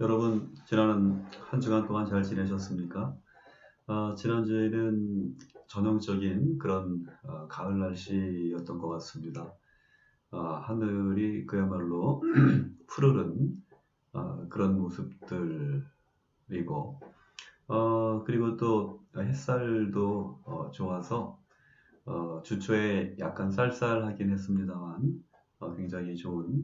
여러분, 지난 한 주간 동안 잘 지내셨습니까? 지난주에는 전형적인 그런 가을 날씨였던 것 같습니다. 하늘이 그야말로 푸르른 그런 모습들이고, 그리고 또 햇살도 좋아서 주초에 약간 쌀쌀하긴 했습니다만, 굉장히 좋은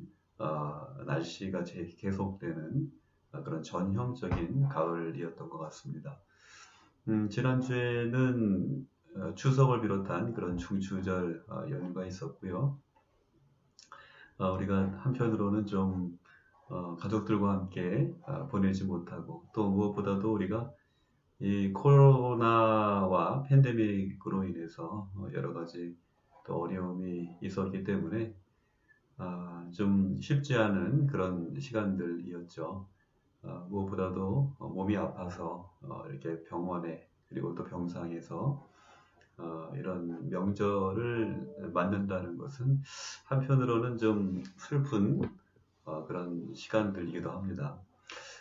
날씨가 계속되는 그런 전형적인 가을이었던 것 같습니다. 지난주에는 추석을 비롯한 그런 중추절 연휴가 있었고요. 우리가 한편으로는 좀 가족들과 함께 보내지 못하고, 또 무엇보다도 우리가 이 코로나와 팬데믹으로 인해서 여러 가지 또 어려움이 있었기 때문에 좀 쉽지 않은 그런 시간들이었죠. 무엇보다도 몸이 아파서 이렇게 병원에, 그리고 또 병상에서 이런 명절을 맞는다는 것은 한편으로는 좀 슬픈 그런 시간들이기도 합니다.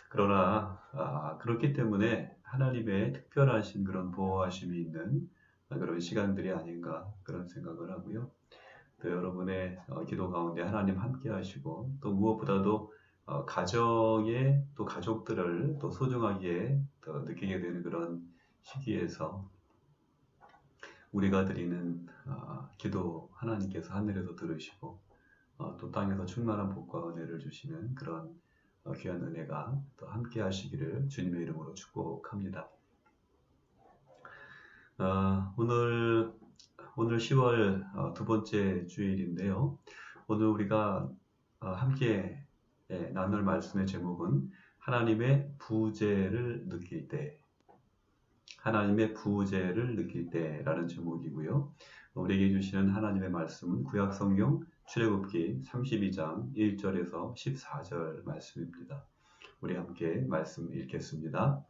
그러나 그렇기 때문에 하나님의 특별하신 그런 보호하심이 있는 그런 시간들이 아닌가, 그런 생각을 하고요. 또 여러분의 기도 가운데 하나님 함께 하시고, 또 무엇보다도 가정의 또 가족들을 또 소중하게 더 느끼게 되는 그런 시기에서 우리가 드리는 기도 하나님께서 하늘에서 들으시고, 또 땅에서 충만한 복과 은혜를 주시는 그런 귀한 은혜가 또 함께 하시기를 주님의 이름으로 축복합니다. 오늘 10월 두 번째 주일인데요. 오늘 우리가 함께 나눌 말씀의 제목은 하나님의 부재를 느낄 때, 하나님의 부재를 느낄 때라는 제목이고요. 우리에게 주시는 하나님의 말씀은 구약성경 출애굽기 32장 1절에서 14절 말씀입니다. 우리 함께 말씀 읽겠습니다.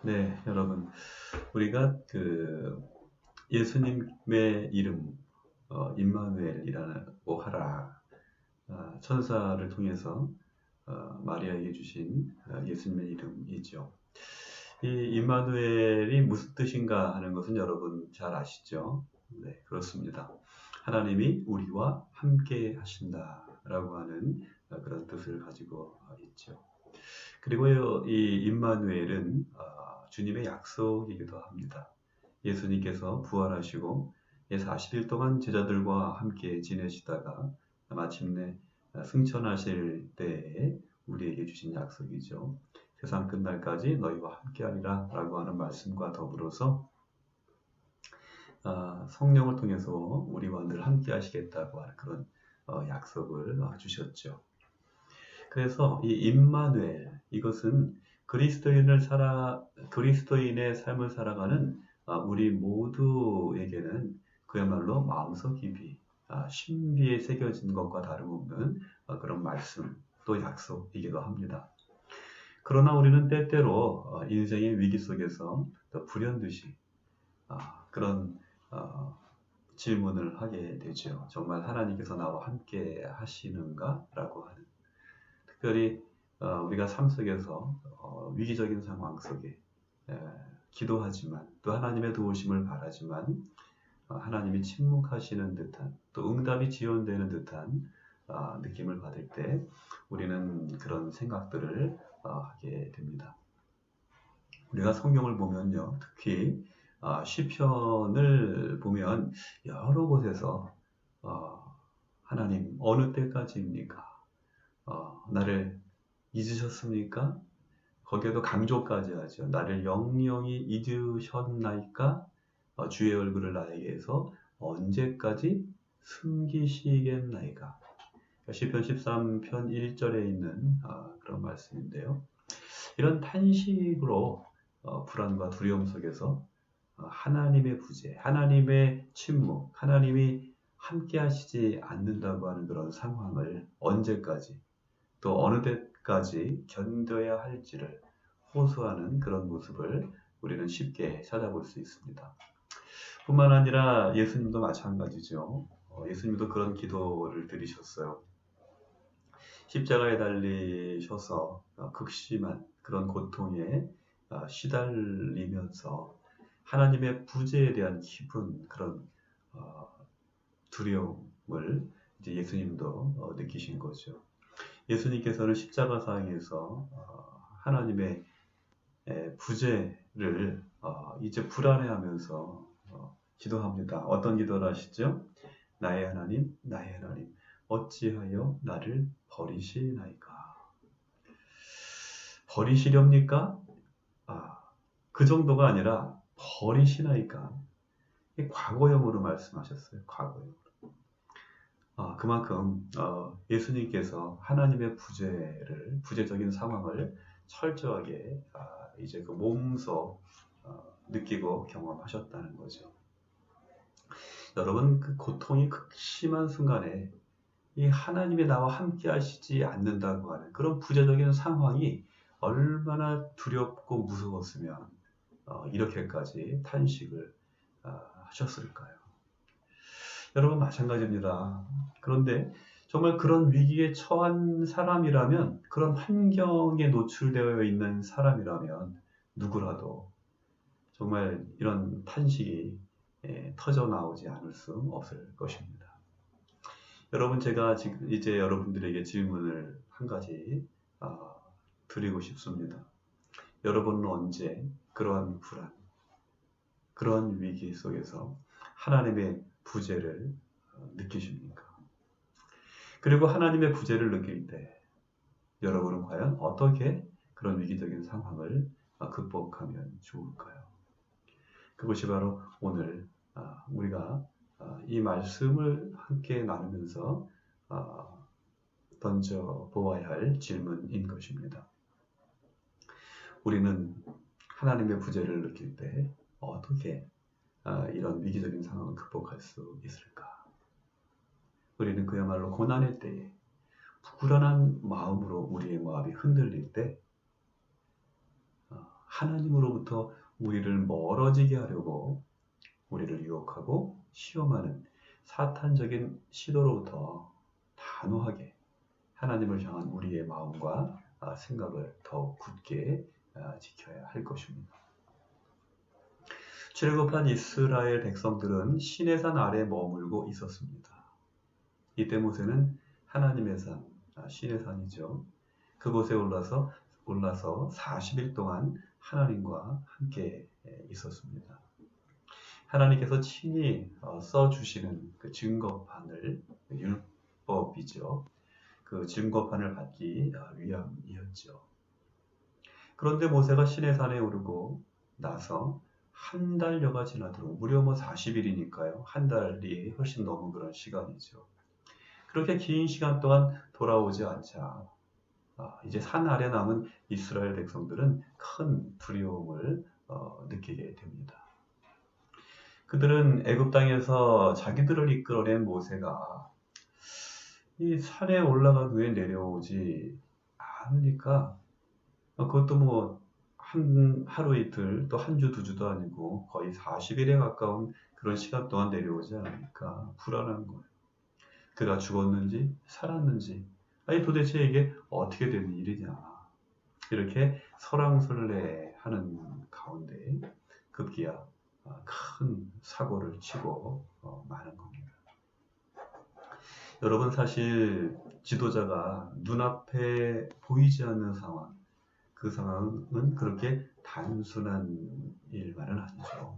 네, 여러분, 우리가 예수님의 이름 임마누엘이라고 하라, 천사를 통해서 마리아에게 주신 예수님의 이름이죠. 이 임마누엘이 무슨 뜻인가 하는 것은 여러분 잘 아시죠? 네, 그렇습니다. 하나님이 우리와 함께 하신다라고 하는 그런 뜻을 가지고 있죠. 그리고 이 임마누엘은 주님의 약속이기도 합니다. 예수님께서 부활하시고 40일 동안 제자들과 함께 지내시다가 마침내 승천하실 때에 우리에게 주신 약속이죠. 세상 끝날까지 너희와 함께하리라 라고 하는 말씀과 더불어서 성령을 통해서 우리와 늘 함께 하시겠다고 하는 그런 약속을 주셨죠. 그래서 이 임마누엘, 이것은 그리스도인의 삶을 살아가는 우리 모두에게는 그야말로 마음속 깊이 신비에 새겨진 것과 다름없는 그런 말씀, 또 약속이기도 합니다. 그러나 우리는 때때로 인생의 위기 속에서 또 불현듯이 그런 질문을 하게 되죠. 정말 하나님께서 나와 함께 하시는가? 라고 하는. 특별히 우리가 삶 속에서 위기적인 상황 속에 기도하지만 또 하나님의 도우심을 바라지만 하나님이 침묵하시는 듯한 또 응답이 지연되는 듯한 느낌을 받을 때 우리는 그런 생각들을 하게 됩니다. 우리가 성경을 보면요, 특히 시편을 보면 여러 곳에서 하나님 어느 때까지입니까? 나를 잊으셨습니까? 거기에도 강조까지 하죠. 나를 영영이 잊으셨나이까? 주의 얼굴을 나에게서 언제까지 숨기시겠나이까? 시편 13편 1절에 있는 그런 말씀인데요. 이런 탄식으로 불안과 두려움 속에서 하나님의 부재, 하나님의 침묵, 하나님이 함께 하시지 않는다고 하는 그런 상황을 언제까지 또 어느 때까지 견뎌야 할지를 호소하는 그런 모습을 우리는 쉽게 찾아볼 수 있습니다. 뿐만 아니라 예수님도 마찬가지죠. 예수님도 그런 기도를 드리셨어요. 십자가에 달리셔서 극심한 그런 고통에 시달리면서 하나님의 부재에 대한 깊은 그런 두려움을 이제 예수님도 느끼신 거죠. 예수님께서는 십자가상에서 하나님의 부재를 이제 불안해하면서 기도합니다. 어떤 기도를 하시죠? 나의 하나님, 나의 하나님, 어찌하여 나를 버리시나이까? 버리시렵니까? 그 정도가 아니라 버리시나이까? 과거형으로 말씀하셨어요. 과거형. 그만큼 예수님께서 하나님의 부재적인 상황을 철저하게 이제 그 몸소 느끼고 경험하셨다는 거죠. 여러분, 그 고통이 극심한 순간에 이 하나님이 나와 함께 하시지 않는다고 하는 그런 부재적인 상황이 얼마나 두렵고 무서웠으면 이렇게까지 탄식을 하셨을까요? 여러분 마찬가지입니다. 그런데 정말 그런 위기에 처한 사람이라면, 그런 환경에 노출되어 있는 사람이라면 누구라도 정말 이런 탄식이 터져 나오지 않을 수 없을 것입니다. 여러분, 제가 지금 이제 여러분들에게 질문을 한 가지 드리고 싶습니다. 여러분은 언제 그러한 불안, 그러한 위기 속에서 하나님의 부재를 느끼십니까? 그리고 하나님의 부재를 느낄 때 여러분은 과연 어떻게 그런 위기적인 상황을 극복하면 좋을까요? 그것이 바로 오늘 우리가 이 말씀을 함께 나누면서 던져보아야 할 질문인 것입니다. 우리는 하나님의 부재를 느낄 때 어떻게 이런 위기적인 상황을 극복할 수 있을까? 우리는 그야말로 고난의 때에 불안한 마음으로 우리의 마음이 흔들릴 때 하나님으로부터 우리를 멀어지게 하려고 우리를 유혹하고 시험하는 사탄적인 시도로부터 단호하게 하나님을 향한 우리의 마음과 생각을 더욱 굳게 지켜야 할 것입니다. 출애굽한 이스라엘 백성들은 시내산 아래 머물고 있었습니다. 이때 모세는 하나님의 산, 시내산이죠. 그곳에 올라서 40일 동안 하나님과 함께 있었습니다. 하나님께서 친히 써주시는 그 증거판을, 율법이죠. 그 증거판을 받기 위함이었죠. 그런데 모세가 시내산에 오르고 나서 한 달여가 지나도록, 무려 40일이니까요. 한 달이 훨씬 넘은 그런 시간이죠. 그렇게 긴 시간 동안 돌아오지 않자 이제 산 아래 남은 이스라엘 백성들은 큰 두려움을 느끼게 됩니다. 그들은 애굽 땅에서 자기들을 이끌어낸 모세가 이 산에 올라간 후에 내려오지 않으니까 그것도 뭐 하루 이틀 또 한 주 두 주도 아니고 거의 40일에 가까운 그런 시간 동안 내려오지 않으니까 불안한 거예요. 그가 죽었는지 살았는지, 아니 도대체 이게 어떻게 된 일이냐, 이렇게 설왕설래하는 가운데 급기야 큰 사고를 치고 마는 겁니다. 여러분, 사실 지도자가 눈앞에 보이지 않는 상황, 그 상황은 그렇게 단순한 일만은 아니죠.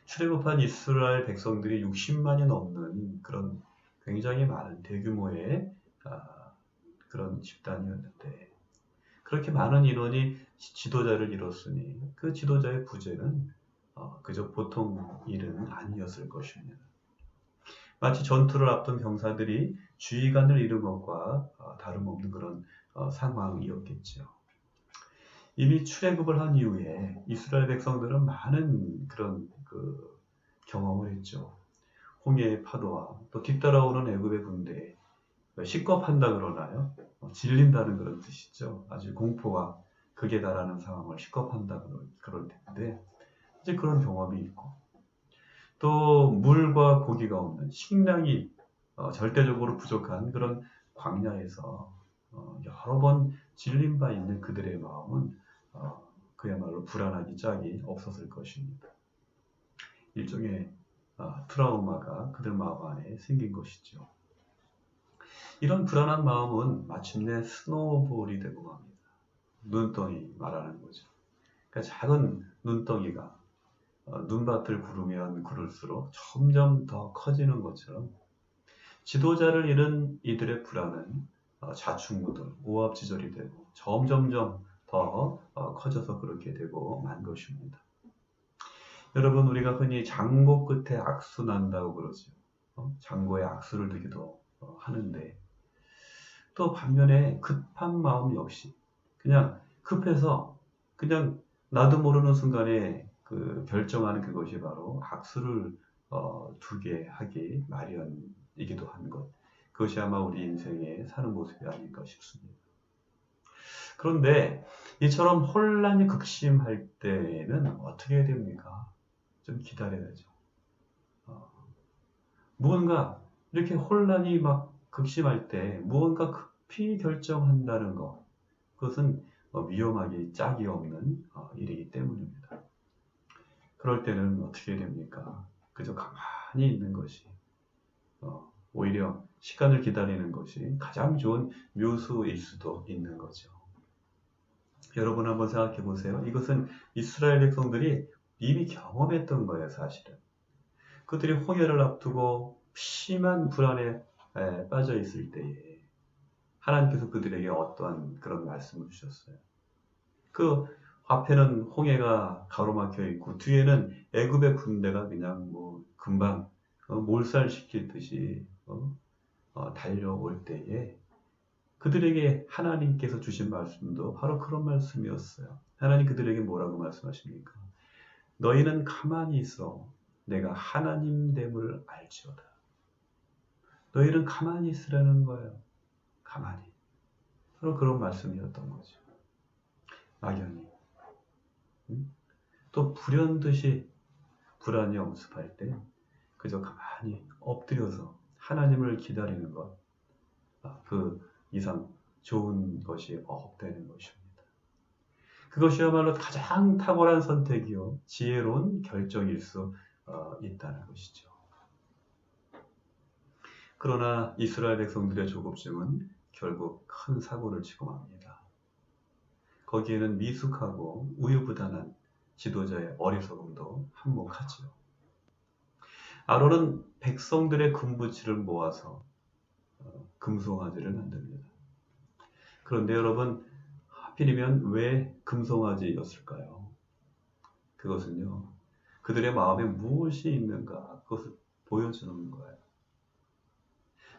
출애굽한 이스라엘 백성들이 60만이 넘는 그런 굉장히 많은 대규모의 그런 집단이었는데, 그렇게 많은 인원이 지도자를 잃었으니 그 지도자의 부재는 그저 보통 일은 아니었을 것입니다. 마치 전투를 앞둔 병사들이 주의관을 잃은 것과 다름없는 그런 상황이었겠죠. 이미 출애굽을 한 이후에 이스라엘 백성들은 많은 그런 경험을 했죠. 홍해의 파도와 또 뒤따라오는 애굽의 군대, 식겁한다 그러나요? 질린다는 그런 뜻이죠. 아주 공포가 극에 달하는 상황을 식겁한다 그럴 텐데, 이제 그런 경험이 있고, 또 물과 고기가 없는 식량이 절대적으로 부족한 그런 광야에서 여러 번 질린 바 있는 그들의 마음은 그야말로 불안하기 짝이 없었을 것입니다. 일종의 트라우마가 그들 마음 안에 생긴 것이죠. 이런 불안한 마음은 마침내 스노우볼이 되고 맙니다. 눈덩이 말하는 거죠. 그러니까 작은 눈덩이가 눈밭을 구르면 구를수록 점점 더 커지는 것처럼 지도자를 잃은 이들의 불안은 좌충우돌, 오합지졸이 되고 점점점 더 커져서 그렇게 되고 만 것입니다. 여러분, 우리가 흔히 장고 끝에 악수 난다고 그러죠. 장고에 악수를 두기도 하는데, 또 반면에 급한 마음 역시 그냥 급해서 그냥 나도 모르는 순간에 결정하는 그것이 바로 악수를 두게 하기 마련이기도 한 것. 그것이 아마 우리 인생의 사는 모습이 아닐까 싶습니다. 그런데 이처럼 혼란이 극심할 때에는 어떻게 해야 됩니까? 좀 기다려야죠. 무언가 이렇게 혼란이 막 극심할 때 무언가 급히 결정한다는 것, 그것은 위험하기 짝이 없는 일이기 때문입니다. 그럴 때는 어떻게 해야 됩니까? 그저 가만히 있는 것이, 오히려 시간을 기다리는 것이 가장 좋은 묘수일 수도 있는 거죠. 여러분 한번 생각해 보세요. 이것은 이스라엘 백성들이 이미 경험했던 거예요, 사실은. 그들이 홍해를 앞두고 심한 불안에 빠져 있을 때에 하나님께서 그들에게 어떠한 그런 말씀을 주셨어요. 그 앞에는 홍해가 가로막혀 있고 뒤에는 애굽의 군대가 그냥 뭐 금방 몰살시킬 듯이 달려올 때에 그들에게 하나님께서 주신 말씀도 바로 그런 말씀이었어요. 하나님 그들에게 뭐라고 말씀하십니까? 너희는 가만히 있어 내가 하나님됨을 알지어다. 너희는 가만히 있으라는 거예요. 가만히. 바로 그런 말씀이었던 거죠. 막연히. 또 불현듯이 불안이 엄습할 때 그저 가만히 엎드려서 하나님을 기다리는 것, 그 이상 좋은 것이 없다는 것입니다. 그것이야말로 가장 탁월한 선택이요 지혜로운 결정일 수 있다는 것이죠. 그러나 이스라엘 백성들의 조급증은 결국 큰 사고를 치고 맙니다. 거기에는 미숙하고 우유부단한 지도자의 어리석음도 한몫하지요. 아론은 백성들의 금부치를 모아서 금송아지를 만듭니다. 그런데 여러분, 하필이면 왜 금송아지였을까요? 그것은요, 그들의 마음에 무엇이 있는가, 그것을 보여주는 거예요.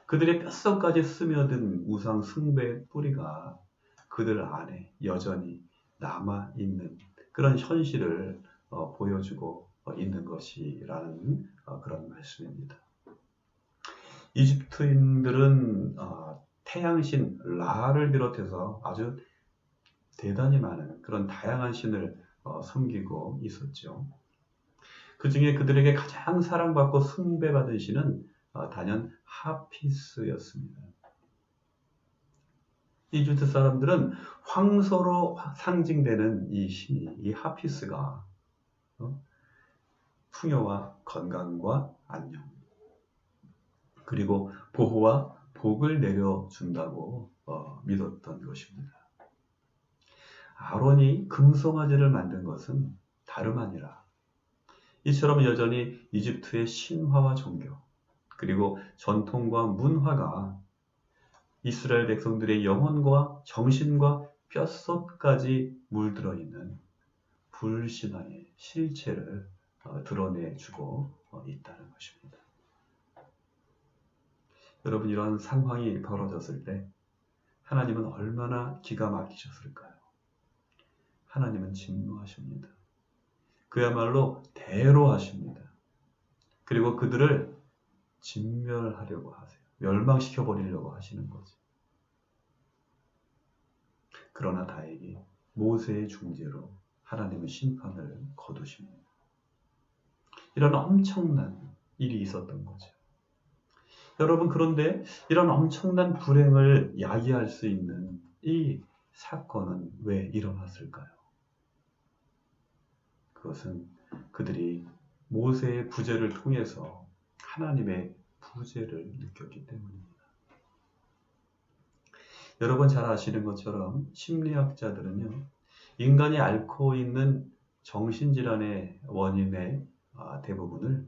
그들의 뼛속까지 스며든 우상 숭배의 뿌리가 그들 안에 여전히 남아있는 그런 현실을 보여주고 있는 것이라는 그런 말씀입니다. 이집트인들은 태양신 라를 비롯해서 아주 대단히 많은 그런 다양한 신을 섬기고 있었죠. 그 중에 그들에게 가장 사랑받고 숭배받은 신은 단연 하피스였습니다. 이집트 사람들은 황소로 상징되는 이 신이, 이 하피스가 풍요와 건강과 안녕, 그리고 보호와 복을 내려준다고 믿었던 것입니다. 아론이 금송아지를 만든 것은 다름 아니라 이처럼 여전히 이집트의 신화와 종교, 그리고 전통과 문화가 이스라엘 백성들의 영혼과 정신과 뼛속까지 물들어 있는 불신앙의 실체를 드러내주고 있다는 것입니다. 여러분, 이런 상황이 벌어졌을 때 하나님은 얼마나 기가 막히셨을까요? 하나님은 진노하십니다. 그야말로 대로하십니다. 그리고 그들을 진멸하려고 하세요. 멸망시켜버리려고 하시는 거죠. 그러나 다행히 모세의 중재로 하나님은 심판을 거두십니다. 이런 엄청난 일이 있었던 거죠. 여러분, 그런데 이런 엄청난 불행을 야기할 수 있는 이 사건은 왜 일어났을까요? 그것은 그들이 모세의 구제를 통해서 하나님의 부재를 느꼈기 때문입니다. 여러분 잘 아시는 것처럼 심리학자들은요, 인간이 앓고 있는 정신질환의 원인의 대부분을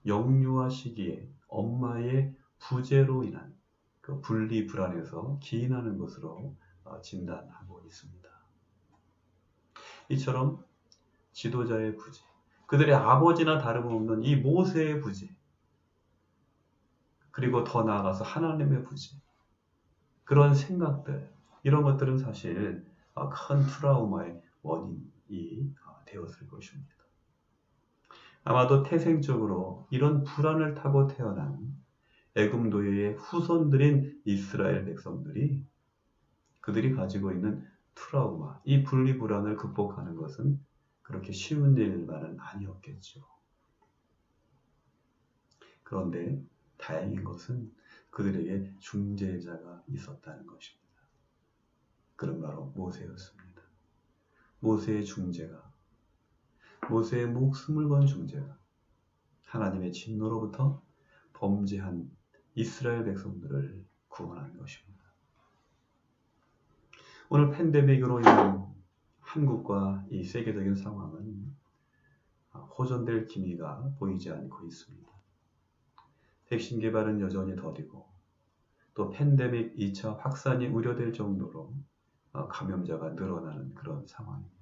영유아 시기에 엄마의 부재로 인한 그 분리 불안에서 기인하는 것으로 진단하고 있습니다. 이처럼 지도자의 부재, 그들의 아버지나 다름없는 이 모세의 부재, 그리고 더 나아가서 하나님의 부재, 그런 생각들, 이런 것들은 사실 큰 트라우마의 원인이 되었을 것입니다. 아마도 태생적으로 이런 불안을 타고 태어난 애굽 노예의 후손들인 이스라엘 백성들이 그들이 가지고 있는 트라우마, 이 분리불안을 극복하는 것은 그렇게 쉬운 일만은 아니었겠죠. 그런데 다행인 것은 그들에게 중재자가 있었다는 것입니다. 그런 바로 모세였습니다. 모세의 중재가, 모세의 목숨을 건 중재가 하나님의 진노로부터 범죄한 이스라엘 백성들을 구원한 것입니다. 오늘 팬데믹으로 인한 한국과 이 세계적인 상황은 호전될 기미가 보이지 않고 있습니다. 백신 개발은 여전히 더디고 또 팬데믹 2차 확산이 우려될 정도로 감염자가 늘어나는 그런 상황입니다.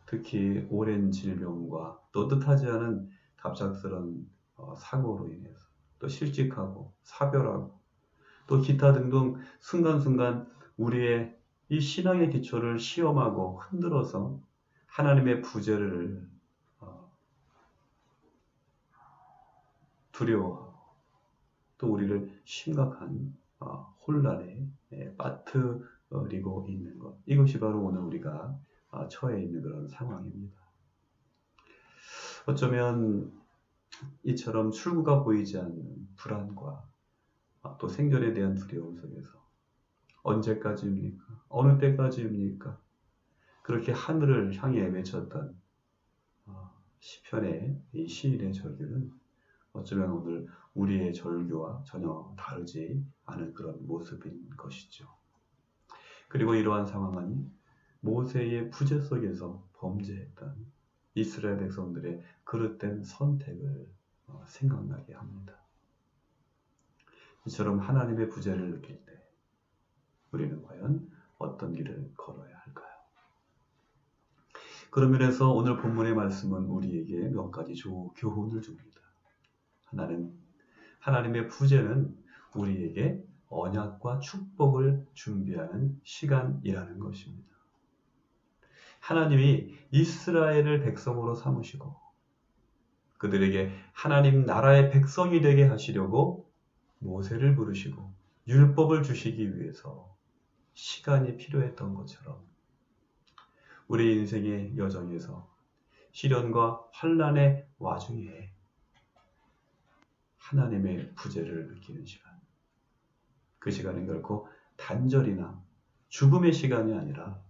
특히 오랜 질병과 또 뜻하지 않은 갑작스런 사고로 인해서 또 실직하고 사별하고 또 기타 등등 순간순간 우리의 이 신앙의 기초를 시험하고 흔들어서 하나님의 부재를 두려워하고 또 우리를 심각한 혼란에 빠뜨리고 있는 것, 이것이 바로 오늘 우리가 처해 있는 그런 상황입니다. 어쩌면 이처럼 출구가 보이지 않는 불안과 또 생존에 대한 두려움 속에서 언제까지입니까? 어느 때까지입니까? 그렇게 하늘을 향해 외쳤던 시편의 이 시인의 절규는 어쩌면 오늘 우리의 절규와 전혀 다르지 않은 그런 모습인 것이죠. 그리고 이러한 상황은 모세의 부재 속에서 범죄했던 이스라엘 백성들의 그릇된 선택을 생각나게 합니다. 이처럼 하나님의 부재를 느낄 때 우리는 과연 어떤 길을 걸어야 할까요? 그런 면에서 오늘 본문의 말씀은 우리에게 몇 가지 교훈을 줍니다. 하나는 하나님의 부재는 우리에게 언약과 축복을 준비하는 시간이라는 것입니다. 하나님이 이스라엘을 백성으로 삼으시고 그들에게 하나님 나라의 백성이 되게 하시려고 모세를 부르시고 율법을 주시기 위해서 시간이 필요했던 것처럼 우리 인생의 여정에서 시련과 환난의 와중에 하나님의 부재를 느끼는 시간, 그 시간은 결코 단절이나 죽음의 시간이 아니라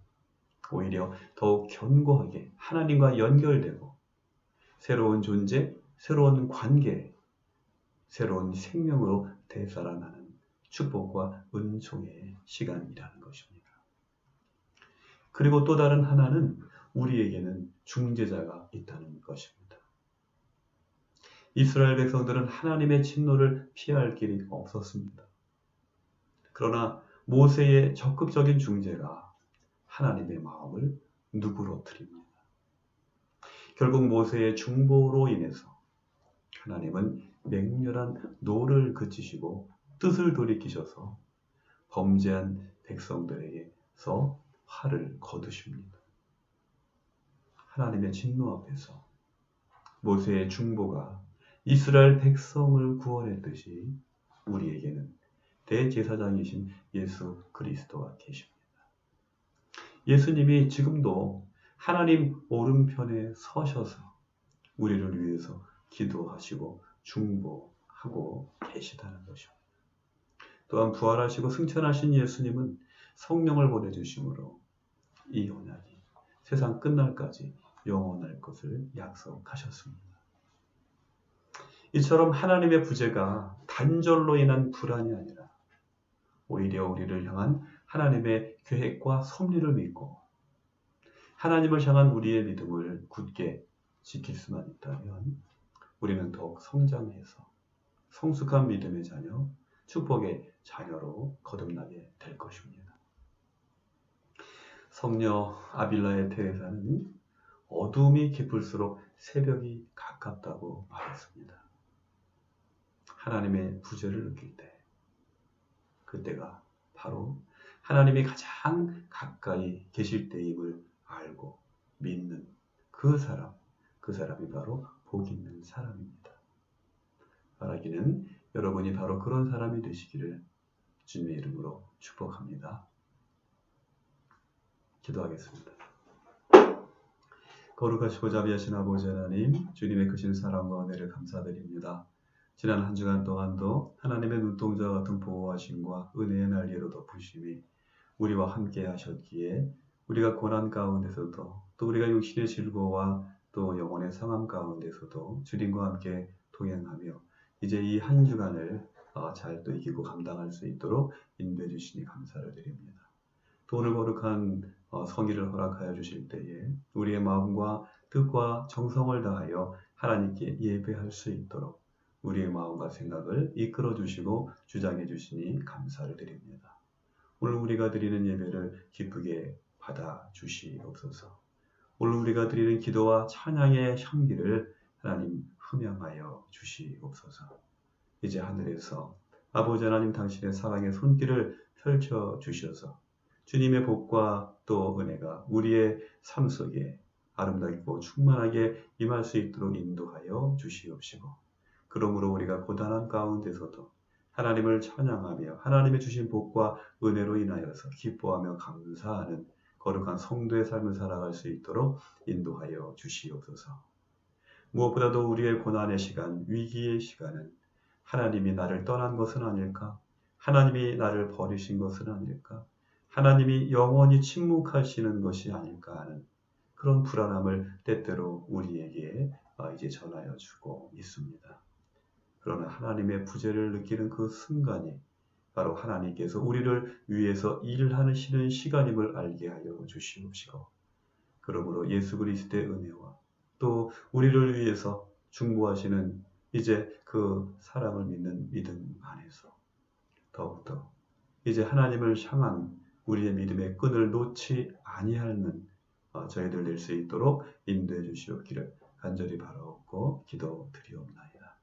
오히려 더욱 견고하게 하나님과 연결되고 새로운 존재, 새로운 관계, 새로운 생명으로 되살아나는 축복과 은총의 시간이라는 것입니다. 그리고 또 다른 하나는 우리에게는 중재자가 있다는 것입니다. 이스라엘 백성들은 하나님의 진노를 피할 길이 없었습니다. 그러나 모세의 적극적인 중재가 하나님의 마음을 누그러뜨립니다. 결국 모세의 중보로 인해서 하나님은 맹렬한 노를 그치시고 뜻을 돌이키셔서 범죄한 백성들에게서 화를 거두십니다. 하나님의 진노 앞에서 모세의 중보가 이스라엘 백성을 구원했듯이 우리에게는 대제사장이신 예수 그리스도가 계십니다. 예수님이 지금도 하나님 오른편에 서셔서 우리를 위해서 기도하시고 중보하고 계시다는 것입니다. 또한 부활하시고 승천하신 예수님은 성령을 보내주심으로 이 언약이 세상 끝날까지 영원할 것을 약속하셨습니다. 이처럼 하나님의 부재가 단절로 인한 불안이 아니라 오히려 우리를 향한 하나님의 계획과 섭리를 믿고 하나님을 향한 우리의 믿음을 굳게 지킬 수만 있다면 우리는 더욱 성장해서 성숙한 믿음의 자녀, 축복의 자녀로 거듭나게 될 것입니다. 성녀 아빌라의 테레사는 어둠이 깊을수록 새벽이 가깝다고 말했습니다. 하나님의 부재를 느낄 때, 그때가 바로 하나님이 가장 가까이 계실 때임을 알고 믿는 그 사람이 바로 복 있는 사람입니다. 바라기는 여러분이 바로 그런 사람이 되시기를 주님의 이름으로 축복합니다. 기도하겠습니다. 거룩하시고 자비하신 아버지 하나님, 주님의 크신 사랑과 은혜를 감사드립니다. 지난 한 주간 동안도 하나님의 눈동자 같은 보호하심과 은혜의 날개로 덮으심이 우리와 함께 하셨기에 우리가 고난 가운데서도 또 우리가 육신의 질고와 또 영혼의 상함 가운데서도 주님과 함께 동행하며 이제 이 한 주간을 잘 또 이기고 감당할 수 있도록 인도해 주시니 감사를 드립니다. 또 오늘 거룩한 성의를 허락하여 주실 때에 우리의 마음과 뜻과 정성을 다하여 하나님께 예배할 수 있도록 우리의 마음과 생각을 이끌어 주시고 주장해 주시니 감사를 드립니다. 오늘 우리가 드리는 예배를 기쁘게 받아 주시옵소서. 오늘 우리가 드리는 기도와 찬양의 향기를 하나님 흠양하여 주시옵소서. 이제 하늘에서 아버지 하나님 당신의 사랑의 손길을 펼쳐 주셔서 주님의 복과 또 은혜가 우리의 삶 속에 아름답고 충만하게 임할 수 있도록 인도하여 주시옵시고, 그러므로 우리가 고단한 가운데서도 하나님을 찬양하며 하나님의 주신 복과 은혜로 인하여서 기뻐하며 감사하는 거룩한 성도의 삶을 살아갈 수 있도록 인도하여 주시옵소서. 무엇보다도 우리의 고난의 시간, 위기의 시간은 하나님이 나를 떠난 것은 아닐까? 하나님이 나를 버리신 것은 아닐까? 하나님이 영원히 침묵하시는 것이 아닐까 하는 그런 불안함을 때때로 우리에게 이제 전하여 주고 있습니다. 그러나 하나님의 부재를 느끼는 그 순간이 바로 하나님께서 우리를 위해서 일하시는 시간임을 알게 하여 주시옵시고, 그러므로 예수 그리스도의 은혜와 또 우리를 위해서 중보하시는 이제 그 사랑을 믿는 믿음 안에서 더욱더 이제 하나님을 향한 우리의 믿음의 끈을 놓지 아니하는 저희들 될 수 있도록 인도해 주시옵기를 간절히 바라옵고 기도드리옵나이다.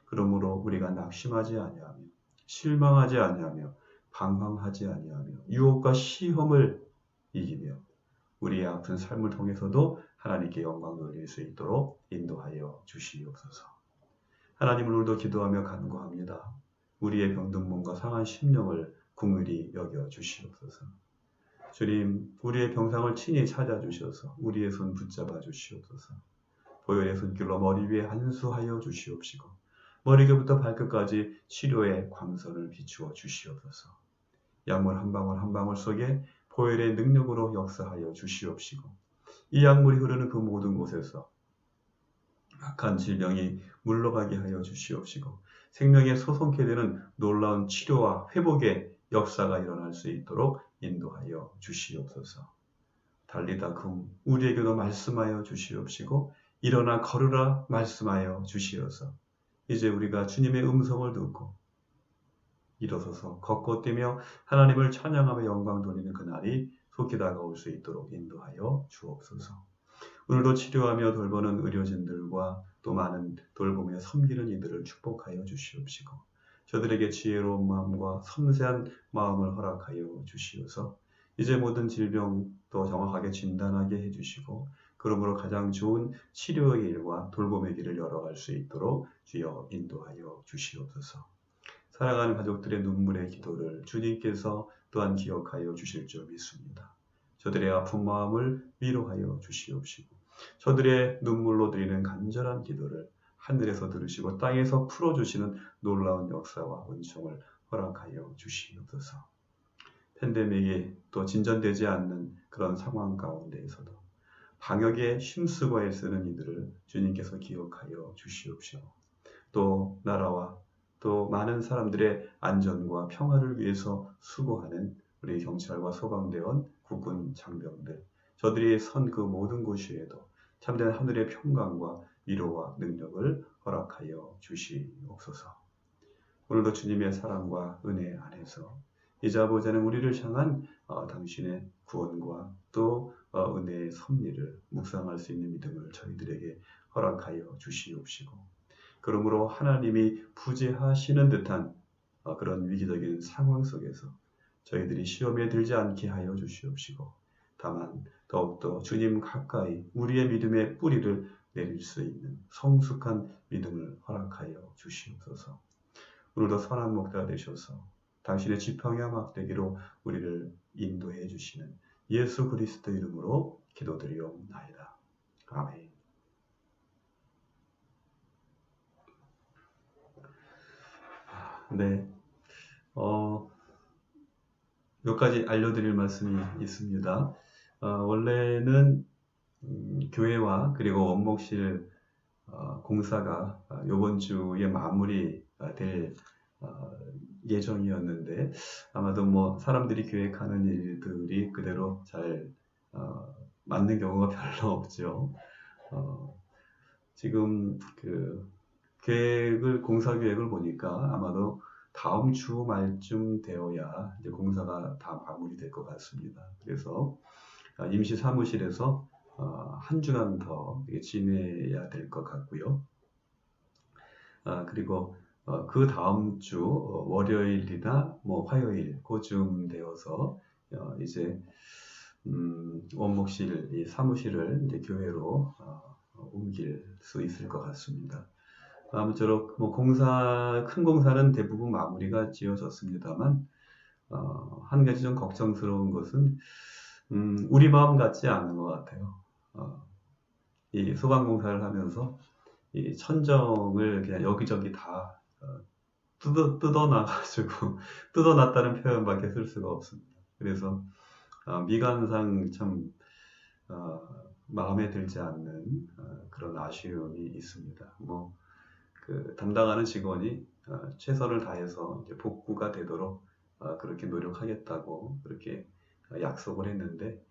그러므로 우리가 낙심하지 아니하며 실망하지 아니하며 방황하지 아니하며 유혹과 시험을 이기며 우리의 아픈 삶을 통해서도 하나님께 영광 돌릴 수 있도록 인도하여 주시옵소서. 하나님, 오늘도 기도하며 간구합니다. 우리의 병든 몸과 상한 심령을 긍휼히 여겨 주시옵소서. 주님, 우리의 병상을 친히 찾아주셔서 우리의 손 붙잡아 주시옵소서. 보혈의 손길로 머리 위에 안수하여 주시옵시고 머리끝부터 발끝까지 치료의 광선을 비추어 주시옵소서. 약물 한 방울 한 방울 속에 보혈의 능력으로 역사하여 주시옵시고 이 약물이 흐르는 그 모든 곳에서 악한 질병이 물러가게 하여 주시옵시고 생명에 소송케 되는 놀라운 치료와 회복의 역사가 일어날 수 있도록 인도하여 주시옵소서. 달리다 금 우리에게도 말씀하여 주시옵시고 일어나 걸으라 말씀하여 주시어서 이제 우리가 주님의 음성을 듣고 일어서서 걷고 뛰며 하나님을 찬양하며 영광 돌리는 그날이 속히 다가올 수 있도록 인도하여 주옵소서. 오늘도 치료하며 돌보는 의료진들과 또 많은 돌보며 섬기는 이들을 축복하여 주시옵시고 저들에게 지혜로운 마음과 섬세한 마음을 허락하여 주시어서 이제 모든 질병도 정확하게 진단하게 해주시고 그러므로 가장 좋은 치료의 일과 돌봄의 길을 열어갈 수 있도록 주여 인도하여 주시옵소서. 살아가는 가족들의 눈물의 기도를 주님께서 또한 기억하여 주실 줄 믿습니다. 저들의 아픈 마음을 위로하여 주시옵시고 저들의 눈물로 드리는 간절한 기도를 하늘에서 들으시고 땅에서 풀어주시는 놀라운 역사와 은총을 허락하여 주시옵소서. 팬데믹이 또 진전되지 않는 그런 상황 가운데에서도 방역에 힘쓰고 애쓰는 이들을 주님께서 기억하여 주시옵시고 또 나라와 또 많은 사람들의 안전과 평화를 위해서 수고하는 우리 경찰과 소방대원, 국군 장병들 저들이 선 그 모든 곳에도 참된 하늘의 평강과 위로와 능력을 허락하여 주시옵소서. 오늘도 주님의 사랑과 은혜 안에서 이제 아버지는 우리를 향한 당신의 구원과 또 은혜의 섭리를 묵상할 수 있는 믿음을 저희들에게 허락하여 주시옵시고 그러므로 하나님이 부재하시는 듯한 그런 위기적인 상황 속에서 저희들이 시험에 들지 않게 하여 주시옵시고 다만 더욱더 주님 가까이 우리의 믿음의 뿌리를 내릴 수 있는 성숙한 믿음을 허락하여 주시옵소서. 오늘도 선한 목자가 되셔서 당신의 지팡이와 막대기로 우리를 인도해 주시는 예수 그리스도 이름으로 기도드리옵나이다. 아멘. 네, 몇 가지 알려드릴 말씀이 있습니다. 원래는 교회와 그리고 원목실 공사가 이번 주에 마무리될 예정이었는데 아마도 뭐 사람들이 계획하는 일들이 그대로 잘 맞는 경우가 별로 없죠. 지금 그 공사 계획을 보니까 아마도 다음 주 말쯤 되어야 이제 공사가 다 마무리될 것 같습니다. 그래서 임시 사무실에서 한 주간 더 지내야 될 것 같고요. 그리고 그 다음 주 월요일이나 뭐 화요일 그쯤 되어서 이제 원목실 이 사무실을 이제 교회로 옮길 수 있을 것 같습니다. 아무쪼록 뭐 큰 공사는 대부분 마무리가 지어졌습니다만 한 가지 좀 걱정스러운 것은 우리 마음 같지 않은 것 같아요. 이 소방공사를 하면서 이 천정을 그냥 여기저기 다 뜯어놔가지고 뜯어놨다는 표현밖에 쓸 수가 없습니다. 그래서 미관상 참 마음에 들지 않는 그런 아쉬움이 있습니다. 그 담당하는 직원이 최선을 다해서 이제 복구가 되도록 그렇게 노력하겠다고 그렇게 약속을 했는데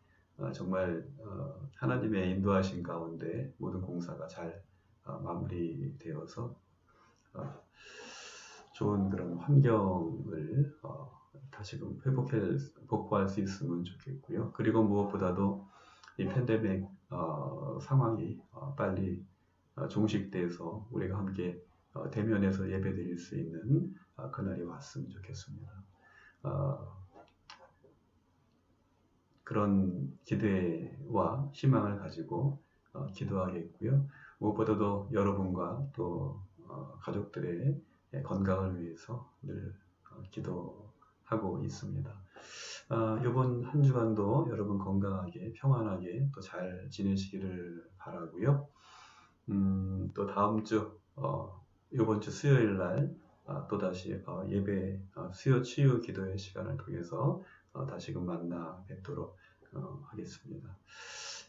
정말 하나님의 인도하신 가운데 모든 공사가 잘 마무리되어서 좋은 그런 환경을 다시금 복구할 수 있으면 좋겠고요. 그리고 무엇보다도 이 팬데믹 상황이 빨리 종식돼서 우리가 함께 대면해서 예배드릴 수 있는 그날이 왔으면 좋겠습니다. 그런 기대와 희망을 가지고 기도하겠고요. 무엇보다도 여러분과 또 가족들의 건강을 위해서 늘 하고 있습니다. 이번 한 주간도 여러분 건강하게 평안하게 또 잘 지내시기를 바라고요. 또 다음 주 이번 주 수요일 날 또다시 예배 수요 치유 기도의 시간을 통해서 다시금 만나 뵙도록 하겠습니다.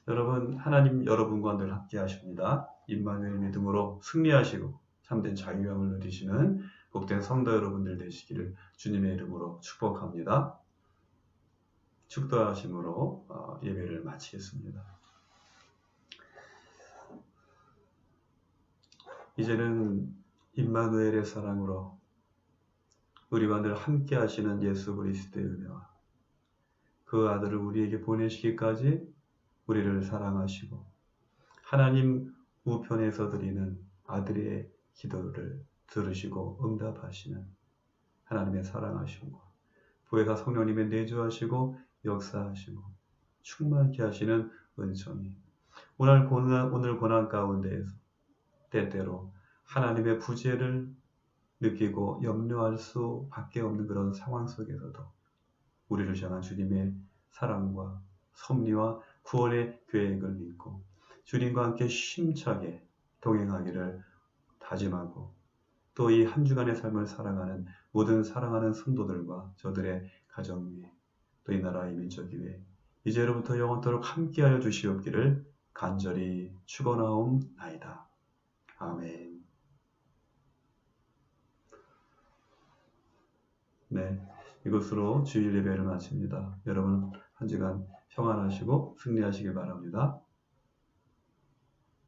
여러분 하나님 여러분과 늘 함께 하십니다. 임마누엘 믿음으로 승리하시고 참된 자유함을 누리시는 복된 성도 여러분들 되시기를 주님의 이름으로 축복합니다. 축도하심으로 예배를 마치겠습니다. 이제는 임마누엘의 사랑으로 우리와 늘 함께 하시는 예수 그리스도의 은혜와 그 아들을 우리에게 보내시기까지 우리를 사랑하시고 하나님 우편에서 드리는 아들의 기도를 들으시고 응답하시는 하나님의 사랑하심과 보혜사 성령님의 내주하시고 역사하시고 충만케 하시는 은총이 오늘 고난 가운데에서 때때로 하나님의 부재를 느끼고 염려할 수밖에 없는 그런 상황 속에서도 우리를 향한 주님의 사랑과 섭리와 구원의 계획을 믿고 주님과 함께 힘차게 동행하기를 다짐하고 또 이 한 주간의 삶을 살아가는 모든 사랑하는 성도들과 저들의 가정 위에 또 이 나라의 민족 위에 이제로부터 영원토록 함께하여 주시옵기를 간절히 축원하옵나이다. 아멘. 네, 이것으로 주일 예배를 마칩니다. 여러분 한 주간 평안하시고 승리하시길 바랍니다.